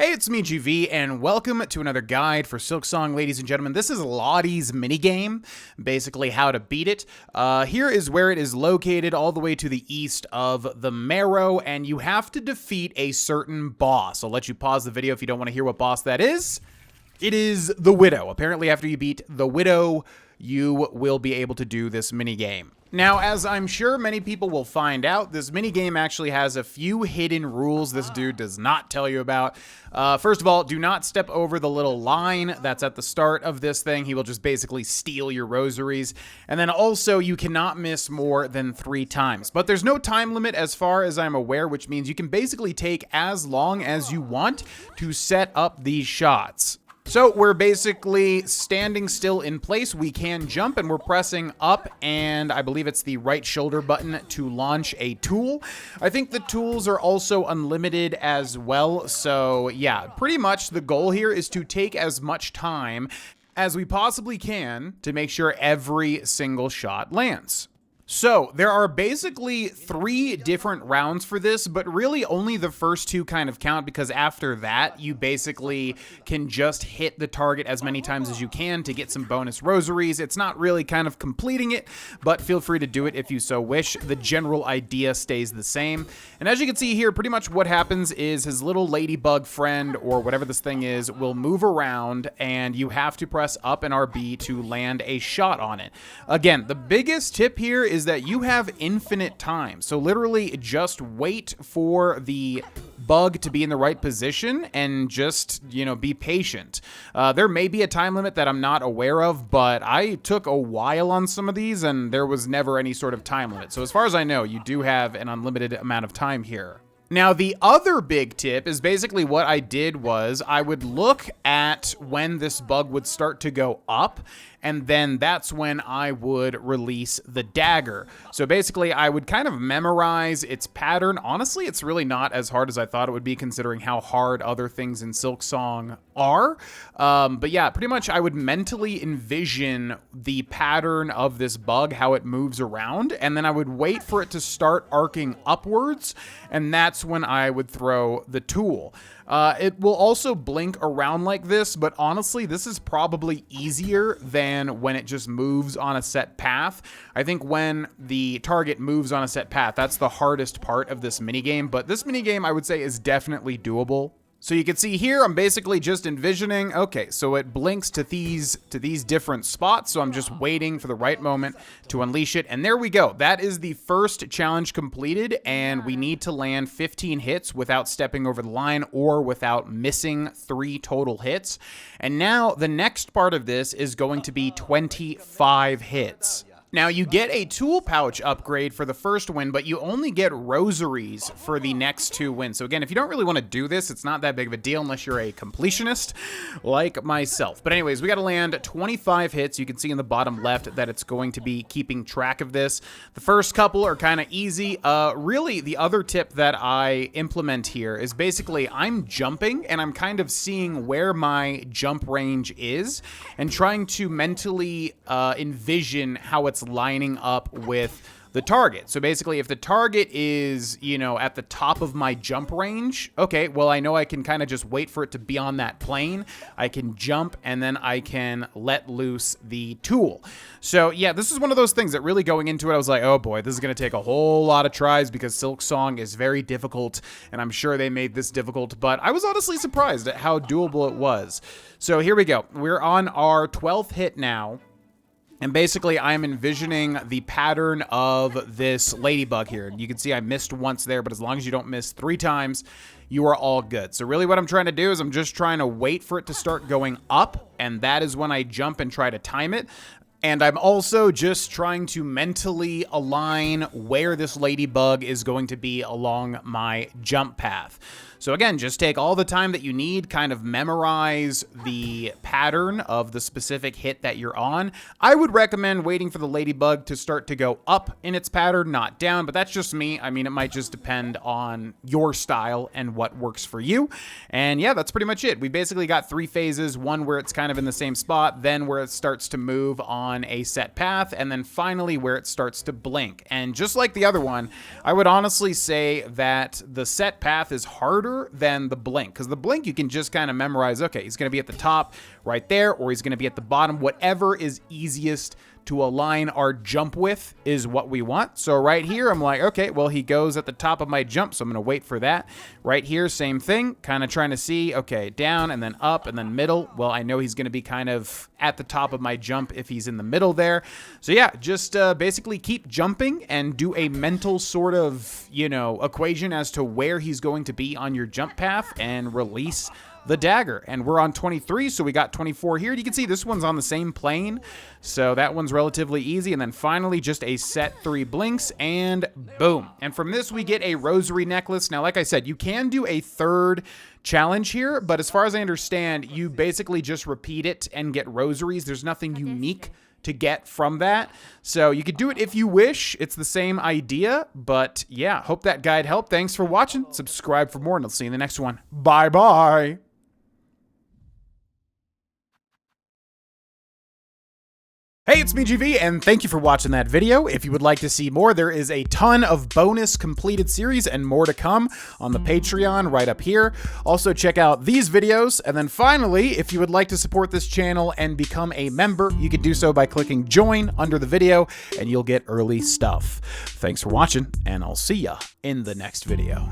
Hey, it's me, GV, and welcome to another guide for Silksong, ladies and gentlemen. This is Loddie's minigame, basically how to beat it. Here is where it is located, all the way to the east of the Marrow, and you have to defeat a certain boss. I'll let you pause the video if you don't want to hear what boss that is. It is the Widow. Apparently, after you beat the Widow, you will be able to do this minigame. Now, as I'm sure many people will find out, this minigame actually has a few hidden rules this dude does not tell you about. First of all, do not step over the little line that's at the start of this thing. He will just basically steal your rosaries. And then also, you cannot miss more than 3 times. But there's no time limit as far as I'm aware, which means you can basically take as long as you want to set up these shots. So we're basically standing still in place. We can jump, and we're pressing up, and I believe it's the right shoulder button to launch a tool. I think the tools are also unlimited as well. So yeah, pretty much the goal here is to take as much time as we possibly can to make sure every single shot lands. So, there are basically 3 different rounds for this, but really only the first 2 kind of count, because after that, you basically can just hit the target as many times as you can to get some bonus rosaries. It's not really kind of completing it, but feel free to do it if you so wish. The general idea stays the same. And as you can see here, pretty much what happens is his little ladybug friend, or whatever this thing is, will move around, and you have to press up and RB to land a shot on it. Again, the biggest tip here is that you have infinite time. So literally just wait for the bug to be in the right position and just, be patient. There may be a time limit that I'm not aware of, but I took a while on some of these and there was never any sort of time limit. So as far as I know, you do have an unlimited amount of time here. Now, the other big tip is basically what I did was I would look at when this bug would start to go up, and then that's when I would release the dagger. So basically, I would kind of memorize its pattern. Honestly, it's really not as hard as I thought it would be, considering how hard other things in Silksong are. But yeah, pretty much I would mentally envision the pattern of this bug, how it moves around, and then I would wait for it to start arcing upwards, and that's when I would throw the tool. It will also blink around like this, but honestly, this is probably easier than when it just moves on a set path. I think when the target moves on a set path, that's the hardest part of this minigame, but this minigame I would say is definitely doable. So you can see here, I'm basically just envisioning, okay, so it blinks to these different spots, so I'm just waiting for the right moment to unleash it, and there we go. That is the first challenge completed, and we need to land 15 hits without stepping over the line or without missing 3 total hits. And now the next part of this is going to be 25 hits. Now, you get a tool pouch upgrade for the first win, but you only get rosaries for the next 2 wins. So again, if you don't really want to do this, it's not that big of a deal unless you're a completionist like myself. But anyways, we got to land 25 hits. You can see in the bottom left that it's going to be keeping track of this. The first couple are kind of easy. Really, the other tip that I implement here is basically I'm jumping and I'm kind of seeing where my jump range is and trying to mentally envision how it's lining up with the target. So basically, if the target is, at the top of my jump range, okay, well, I know I can kind of just wait for it to be on that plane. I can jump, and then I can let loose the tool. So yeah, this is one of those things that really going into it, I was like, oh boy, this is going to take a whole lot of tries because Silksong is very difficult, and I'm sure they made this difficult, but I was honestly surprised at how doable it was. So here we go. We're on our 12th hit now. And basically, I'm envisioning the pattern of this ladybug here. You can see I missed once there, but as long as you don't miss 3 times, you are all good. So really what I'm trying to do is I'm just trying to wait for it to start going up, and that is when I jump and try to time it. And I'm also just trying to mentally align where this ladybug is going to be along my jump path. So again, just take all the time that you need, kind of memorize the pattern of the specific hit that you're on. I would recommend waiting for the ladybug to start to go up in its pattern, not down, but that's just me. I mean, it might just depend on your style and what works for you. And yeah, that's pretty much it. We basically got 3 phases, one where it's kind of in the same spot, then where it starts to move on on a set path, and then finally where it starts to blink. And just like the other one, I would honestly say that the set path is harder than the blink, because the blink you can just kind of memorize, okay, he's going to be at the top right there, or he's going to be at the bottom. Whatever is easiest to align our jump with is what we want. So right here, I'm like, okay, well, he goes at the top of my jump, so I'm going to wait for that. Right here, same thing, kind of trying to see, okay, down and then up and then middle. Well, I know he's going to be kind of at the top of my jump if he's in the middle there. So yeah, just basically keep jumping and do a mental sort of, you know, equation as to where he's going to be on your jump path and release the dagger. And we're on 23, so we got 24 here. You can see this one's on the same plane, so that one's relatively easy. And then finally just a set 3 blinks, and boom. And from this we get a rosary necklace. Now, like I said, you can do a third challenge here, but as far as I understand, you basically just repeat it and get rosaries. There's nothing unique to get from that. So you could do it if you wish. It's the same idea, but yeah, hope that guide helped. Thanks for watching. Subscribe for more, and I'll see you in the next one. Bye-bye. Hey, it's me, GV, and thank you for watching that video. If you would like to see more, there is a ton of bonus completed series and more to come on the Patreon right up here. Also, check out these videos. And then finally, if you would like to support this channel and become a member, you can do so by clicking join under the video, and you'll get early stuff. Thanks for watching, and I'll see ya in the next video.